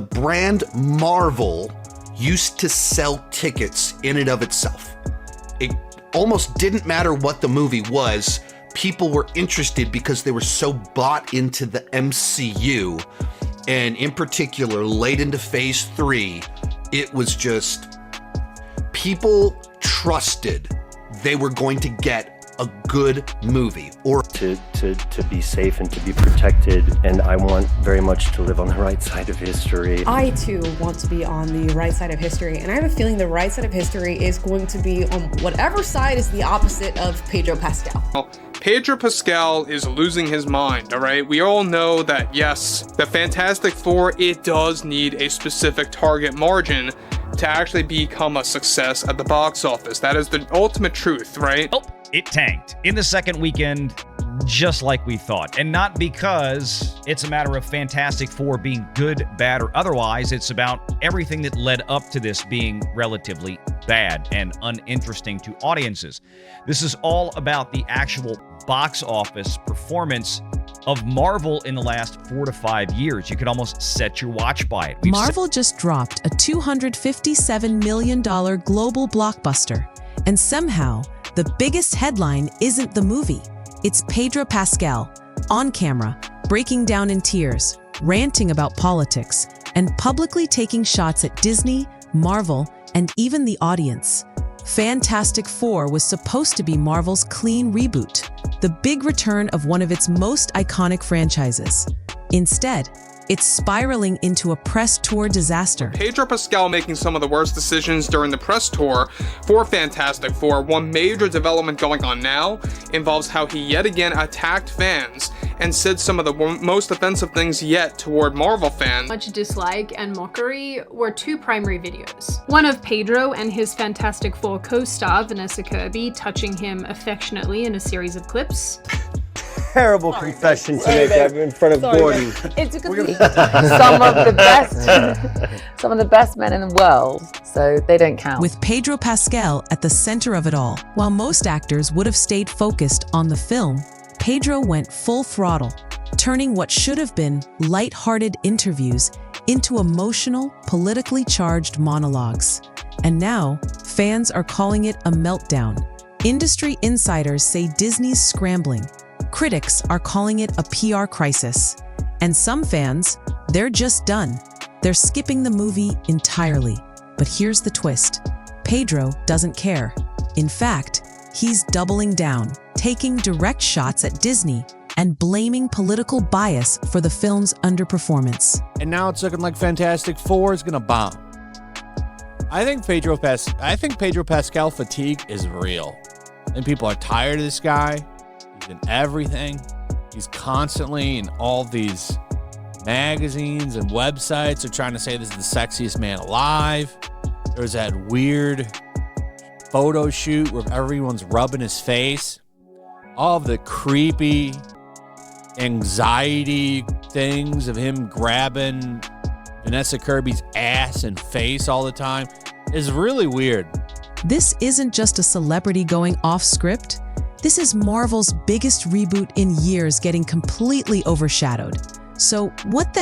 Brand Marvel used to sell tickets in and of itself. It almost didn't matter what the movie was. People were interested because they were so bought into the MCU. And in particular, late into phase 3, it was just people trusted they were going to get a good movie. Or to be safe and to be protected, and I want very much to live on the right side of history. I too want to be on the right side of history, and I have a feeling the right side of history is going to be on whatever side is the opposite of Pedro Pascal. Well, Pedro Pascal is losing his mind, all right? We all know that, yes, the Fantastic Four, it does need a specific target margin to actually become a success at the box office. That is the ultimate truth, right? Oh, it tanked in the second weekend, just like we thought. And not because it's a matter of Fantastic Four being good, bad, or otherwise. It's about everything that led up to this being relatively bad and uninteresting to audiences. This is all about the actual box office performance of Marvel in the last 4 to 5 years. You could almost set your watch by it. Marvel just dropped a $257 million global blockbuster, and somehow the biggest headline isn't the movie. It's Pedro Pascal, on camera, breaking down in tears, ranting about politics, and publicly taking shots at Disney, Marvel, and even the audience. Fantastic Four was supposed to be Marvel's clean reboot, the big return of one of its most iconic franchises. Instead, it's spiraling into a press tour disaster. Pedro Pascal making some of the worst decisions during the press tour for Fantastic Four. One major development going on now involves how he yet again attacked fans and said some of the most offensive things yet toward Marvel fans. Much dislike and mockery were two primary videos. One of Pedro and his Fantastic Four co-star Vanessa Kirby touching him affectionately in a series of clips. Terrible confession to make in front of Gordon. It's because some of the best men in the world, so they don't count. With Pedro Pascal at the center of it all, while most actors would have stayed focused on the film, Pedro went full throttle, turning what should have been light-hearted interviews into emotional, politically charged monologues. And now, fans are calling it a meltdown. Industry insiders say Disney's scrambling. Critics are calling it a PR crisis. And some fans, they're just done. They're skipping the movie entirely. But here's the twist. Pedro doesn't care. In fact, he's doubling down, taking direct shots at Disney and blaming political bias for the film's underperformance. And now it's looking like Fantastic Four is gonna bomb. I think Pedro Pascal fatigue is real. And people are tired of this guy. He's in everything. He's constantly in all these magazines and websites are trying to say this is the sexiest man alive. There was that weird photo shoot where everyone's rubbing his face. All of the creepy anxiety things of him grabbing Vanessa Kirby's ass and face all the time is really weird. This isn't just a celebrity going off script. This is Marvel's biggest reboot in years getting completely overshadowed. So what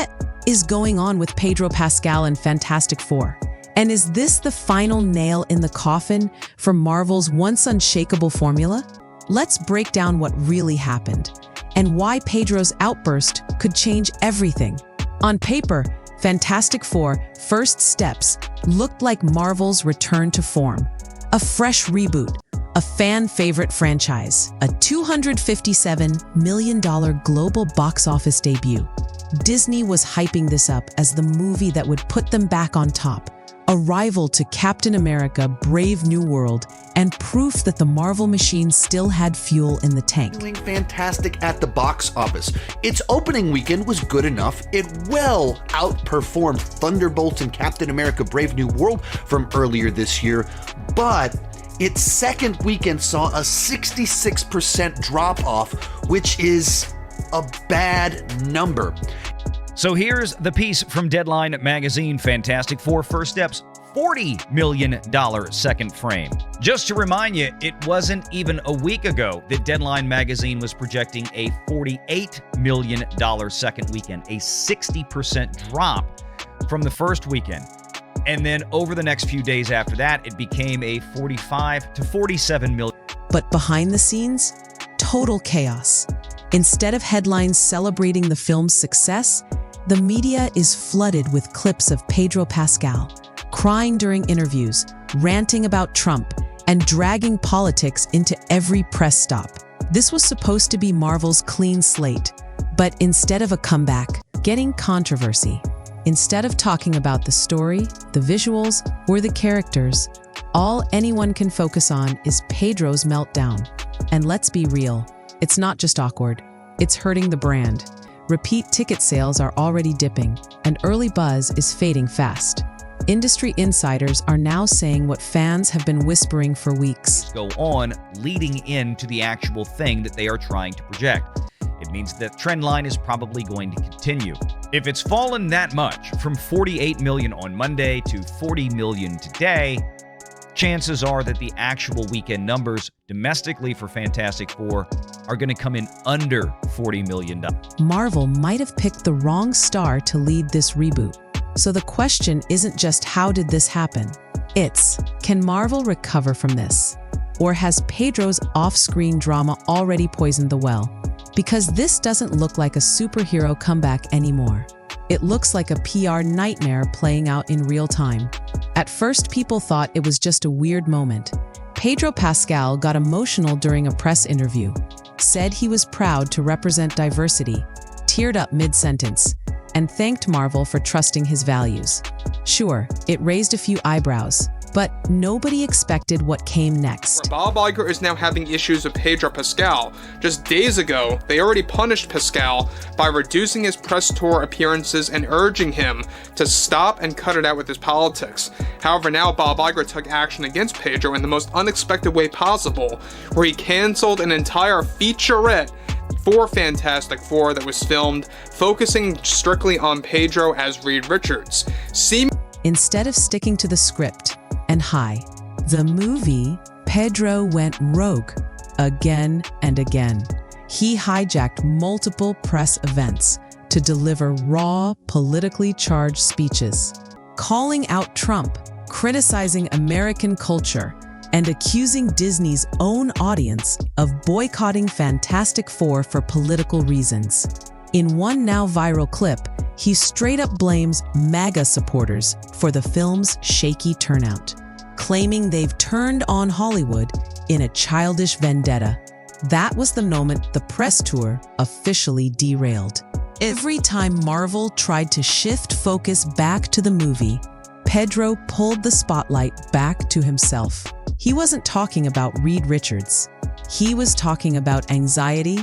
is going on with Pedro Pascal and Fantastic Four? And is this the final nail in the coffin for Marvel's once unshakable formula? Let's break down what really happened and why Pedro's outburst could change everything. On paper, Fantastic Four: First Steps looked like Marvel's return to form. A fresh reboot, a fan-favorite franchise, a $257 million global box office debut. Disney was hyping this up as the movie that would put them back on top, a rival to Captain America: Brave New World, and proof that the Marvel machine still had fuel in the tank. Doing fantastic at the box office. Its opening weekend was good enough. It well outperformed Thunderbolts and Captain America: Brave New World from earlier this year, but its second weekend saw a 66% drop-off, which is a bad number. So here's the piece from Deadline magazine: Fantastic Four: First Steps, $40 million second frame. Just to remind you, it wasn't even a week ago that Deadline magazine was projecting a $48 million second weekend, a 60% drop from the first weekend. And then over the next few days after that, it became a 45 to 47 million. But behind the scenes, total chaos. Instead of headlines celebrating the film's success, the media is flooded with clips of Pedro Pascal crying during interviews, ranting about Trump, and dragging politics into every press stop. This was supposed to be Marvel's clean slate, but instead of a comeback, getting controversy. Instead of talking about the story, the visuals, or the characters, all anyone can focus on is Pedro's meltdown. And let's be real, it's not just awkward, it's hurting the brand. Repeat ticket sales are already dipping, and early buzz is fading fast. Industry insiders are now saying what fans have been whispering for weeks. Go on leading into the actual thing that they are trying to project. It means that trend line is probably going to continue. If it's fallen that much, from 48 million on Monday to 40 million today, chances are that the actual weekend numbers domestically for Fantastic Four are going to come in under $40 million. Marvel might have picked the wrong star to lead this reboot. So the question isn't just how did this happen? It's, can Marvel recover from this? Or has Pedro's off-screen drama already poisoned the well? Because this doesn't look like a superhero comeback anymore. It looks like a PR nightmare playing out in real time. At first, people thought it was just a weird moment. Pedro Pascal got emotional during a press interview, said he was proud to represent diversity, teared up mid-sentence, and thanked Marvel for trusting his values. Sure, it raised a few eyebrows, but nobody expected what came next. Bob Iger is now having issues with Pedro Pascal. Just days ago, they already punished Pascal by reducing his press tour appearances and urging him to stop and cut it out with his politics. However, now Bob Iger took action against Pedro in the most unexpected way possible, where he canceled an entire featurette for Fantastic Four that was filmed, focusing strictly on Pedro as Reed Richards. Instead of sticking to the script and the movie, Pedro went rogue again and again. He hijacked multiple press events to deliver raw, politically charged speeches, calling out Trump, criticizing American culture, and accusing Disney's own audience of boycotting Fantastic Four for political reasons. In one now viral clip, he straight up blames MAGA supporters for the film's shaky turnout, claiming they've turned on Hollywood in a childish vendetta. That was the moment the press tour officially derailed. Every time Marvel tried to shift focus back to the movie, Pedro pulled the spotlight back to himself. He wasn't talking about Reed Richards. He was talking about anxiety,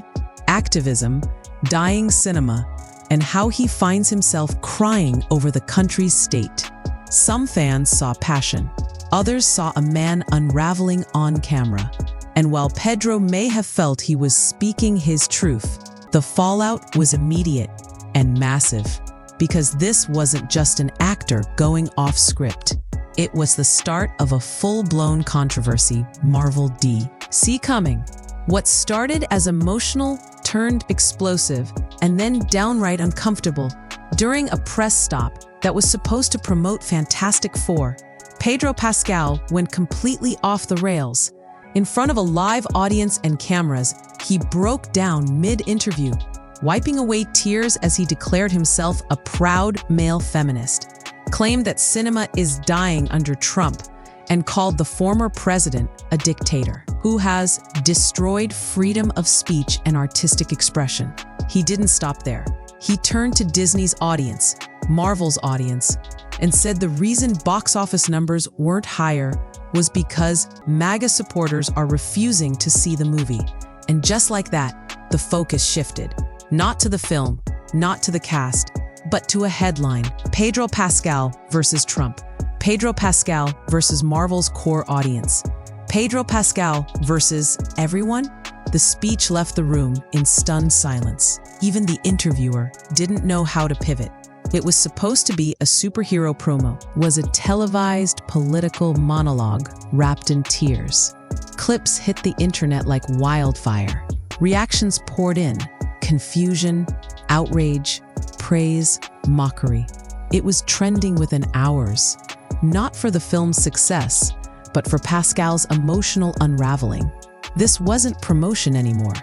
activism, dying cinema, and how he finds himself crying over the country's state. Some fans saw passion. Others saw a man unraveling on camera. And while Pedro may have felt he was speaking his truth, the fallout was immediate and massive. Because this wasn't just an actor going off script. It was the start of a full-blown controversy Marvel see coming. What started as emotional turned explosive and then downright uncomfortable. During a press stop that was supposed to promote Fantastic Four, Pedro Pascal went completely off the rails. In front of a live audience and cameras, he broke down mid-interview, wiping away tears as he declared himself a proud male feminist, claimed that cinema is dying under Trump, and called the former president a dictator who has destroyed freedom of speech and artistic expression. He didn't stop there. He turned to Disney's audience, Marvel's audience, and said the reason box office numbers weren't higher was because MAGA supporters are refusing to see the movie. And just like that, the focus shifted. Not to the film, not to the cast, but to a headline: Pedro Pascal versus Trump. Pedro Pascal versus Marvel's core audience. Pedro Pascal versus everyone? The speech left the room in stunned silence. Even the interviewer didn't know how to pivot. It was supposed to be a superhero promo, was a televised political monologue wrapped in tears. Clips hit the internet like wildfire. Reactions poured in. Confusion, outrage, praise, mockery. It was trending within hours, not for the film's success, but for Pascal's emotional unraveling. This wasn't promotion anymore.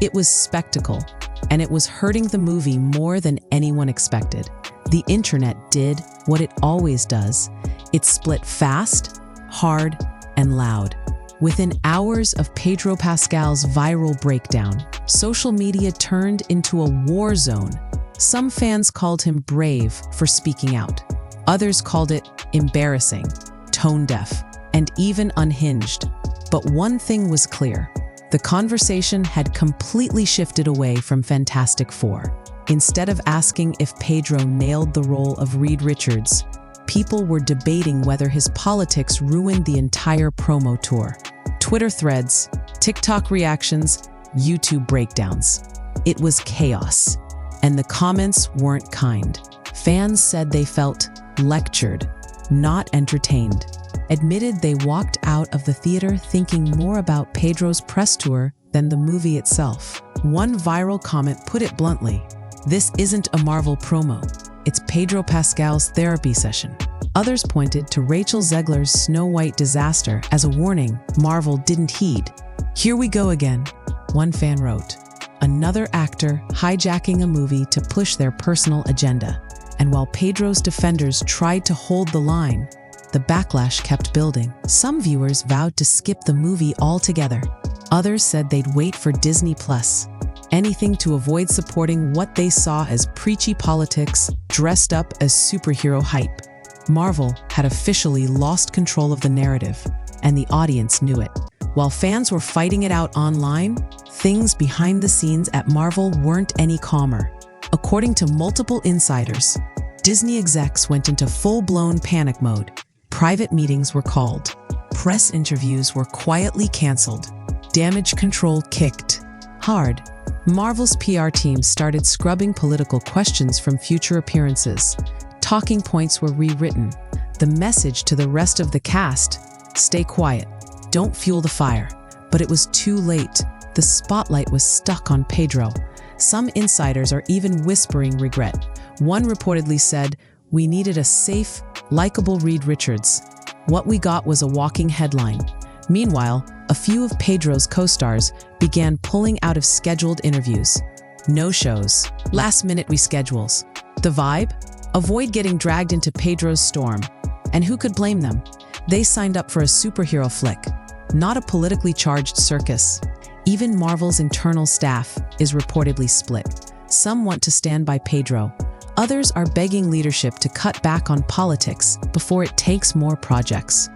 It was spectacle, and it was hurting the movie more than anyone expected. The internet did what it always does. It split fast, hard, and loud. Within hours of Pedro Pascal's viral breakdown, social media turned into a war zone. Some fans called him brave for speaking out. Others called it embarrassing, tone-deaf, and even unhinged. But one thing was clear. The conversation had completely shifted away from Fantastic Four. Instead of asking if Pedro nailed the role of Reed Richards, people were debating whether his politics ruined the entire promo tour. Twitter threads, TikTok reactions, YouTube breakdowns. It was chaos, and the comments weren't kind. Fans said they felt lectured, not entertained. Admitted they walked out of the theater thinking more about Pedro's press tour than the movie itself. One viral comment put it bluntly, "This isn't a Marvel promo, it's Pedro Pascal's therapy session." Others pointed to Rachel Zegler's Snow White disaster as a warning Marvel didn't heed. "Here we go again," one fan wrote. Another actor hijacking a movie to push their personal agenda. And while Pedro's defenders tried to hold the line, the backlash kept building. Some viewers vowed to skip the movie altogether. Others said they'd wait for Disney Plus. Anything to avoid supporting what they saw as preachy politics dressed up as superhero hype. Marvel had officially lost control of the narrative, and the audience knew it. While fans were fighting it out online, things behind the scenes at Marvel weren't any calmer. According to multiple insiders, Disney execs went into full-blown panic mode. Private meetings were called. Press interviews were quietly canceled. Damage control kicked hard. Marvel's PR team started scrubbing political questions from future appearances. Talking points were rewritten. The message to the rest of the cast, stay quiet, don't fuel the fire. But it was too late. The spotlight was stuck on Pedro. Some insiders are even whispering regret. One reportedly said, "We needed a safe, likable Reed Richards. What we got was a walking headline." Meanwhile, a few of Pedro's co-stars began pulling out of scheduled interviews. No shows, last-minute reschedules. The vibe? Avoid getting dragged into Pedro's storm. And who could blame them? They signed up for a superhero flick, not a politically charged circus. Even Marvel's internal staff is reportedly split. Some want to stand by Pedro. Others are begging leadership to cut back on politics before it takes more projects.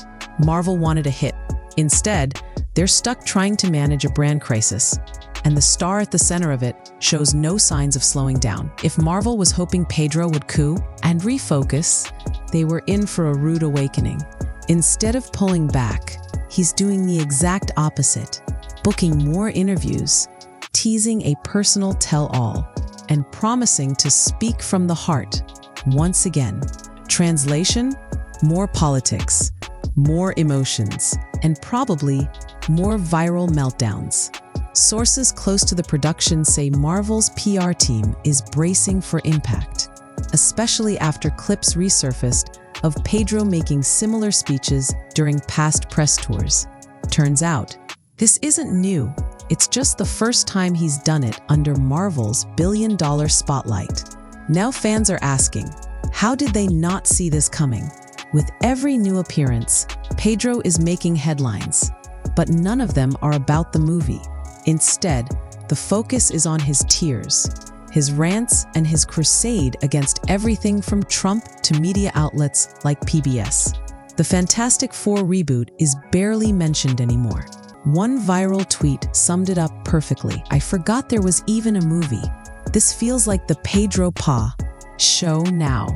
Marvel wanted a hit. Instead, they're stuck trying to manage a brand crisis, and the star at the center of it shows no signs of slowing down. If Marvel was hoping Pedro would coup and refocus, they were in for a rude awakening. Instead of pulling back, he's doing the exact opposite, booking more interviews, teasing a personal tell-all, and promising to speak from the heart once again. Translation: more politics, more emotions, and probably more viral meltdowns. Sources close to the production say Marvel's PR team is bracing for impact, especially after clips resurfaced of Pedro making similar speeches during past press tours. Turns out, this isn't new. It's just the first time he's done it under Marvel's billion-dollar spotlight. Now fans are asking, how did they not see this coming? With every new appearance, Pedro is making headlines, but none of them are about the movie. Instead, the focus is on his tears, his rants, and his crusade against everything from Trump to media outlets like PBS. The Fantastic Four reboot is barely mentioned anymore. One viral tweet summed it up perfectly. "I forgot there was even a movie. This feels like the Pedro Pa show now."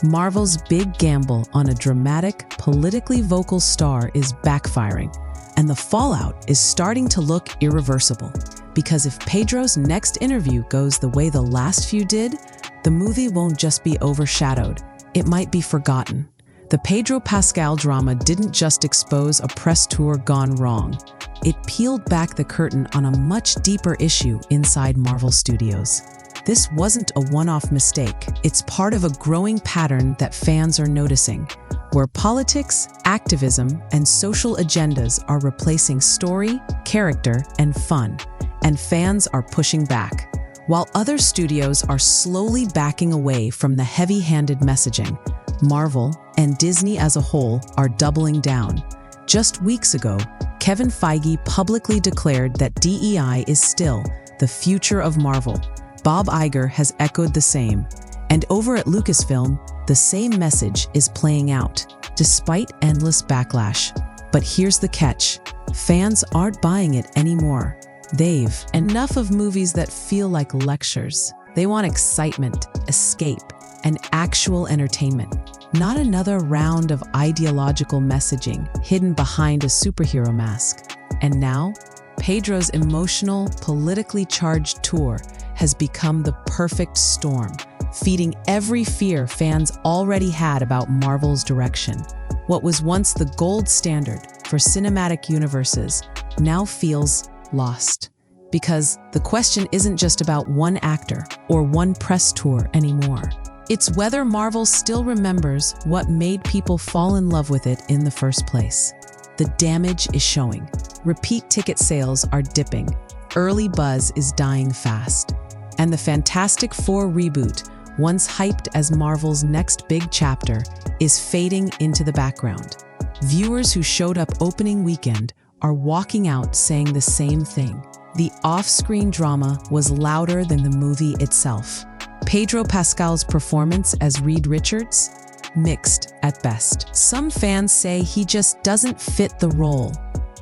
Marvel's big gamble on a dramatic, politically vocal star is backfiring, and the fallout is starting to look irreversible. Because if Pedro's next interview goes the way the last few did, the movie won't just be overshadowed, it might be forgotten. The Pedro Pascal drama didn't just expose a press tour gone wrong. It peeled back the curtain on a much deeper issue inside Marvel Studios. this wasn't a one-off mistake. It's part of a growing pattern that fans are noticing, where politics, activism, and social agendas are replacing story, character, and fun, and fans are pushing back. While other studios are slowly backing away from the heavy-handed messaging, Marvel and Disney as a whole are doubling down. Just weeks ago, Kevin Feige publicly declared that DEI is still the future of Marvel. Bob Iger has echoed the same. And over at Lucasfilm, the same message is playing out, despite endless backlash. But here's the catch. Fans aren't buying it anymore. They've enough of movies that feel like lectures. They want excitement, escape, and actual entertainment. Not another round of ideological messaging hidden behind a superhero mask. And now, Pedro's emotional, politically charged tour has become the perfect storm, feeding every fear fans already had about Marvel's direction. What was once the gold standard for cinematic universes now feels lost. Because the question isn't just about one actor or one press tour anymore. It's whether Marvel still remembers what made people fall in love with it in the first place. The damage is showing. Repeat ticket sales are dipping. Early buzz is dying fast. And the Fantastic Four reboot, once hyped as Marvel's next big chapter, is fading into the background. Viewers who showed up opening weekend are walking out saying the same thing. The off-screen drama was louder than the movie itself. Pedro Pascal's performance as Reed Richards? Mixed at best. Some fans say he just doesn't fit the role.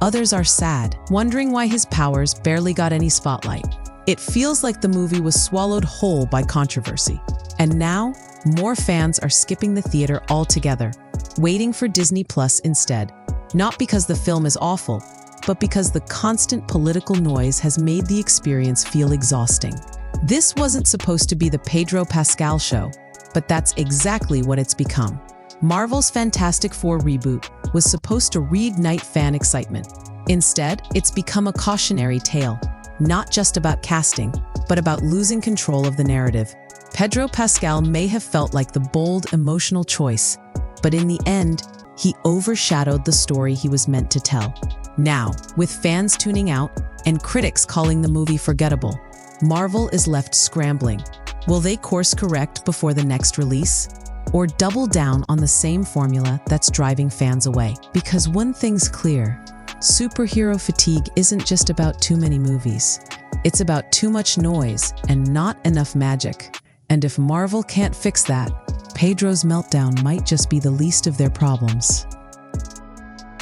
Others are sad, wondering why his powers barely got any spotlight. It feels like the movie was swallowed whole by controversy. And now, more fans are skipping the theater altogether, waiting for Disney Plus instead. Not because the film is awful, but because the constant political noise has made the experience feel exhausting. This wasn't supposed to be the Pedro Pascal show, but that's exactly what it's become. Marvel's Fantastic Four reboot was supposed to reignite fan excitement. Instead, it's become a cautionary tale, not just about casting, but about losing control of the narrative. Pedro Pascal may have felt like the bold, emotional choice, but in the end, he overshadowed the story he was meant to tell. Now, with fans tuning out and critics calling the movie forgettable, Marvel is left scrambling. Will they course correct before the next release? Or double down on the same formula that's driving fans away? Because one thing's clear, superhero fatigue isn't just about too many movies. It's about too much noise and not enough magic. And if Marvel can't fix that, Pedro's Meltdown might just be the least of their problems.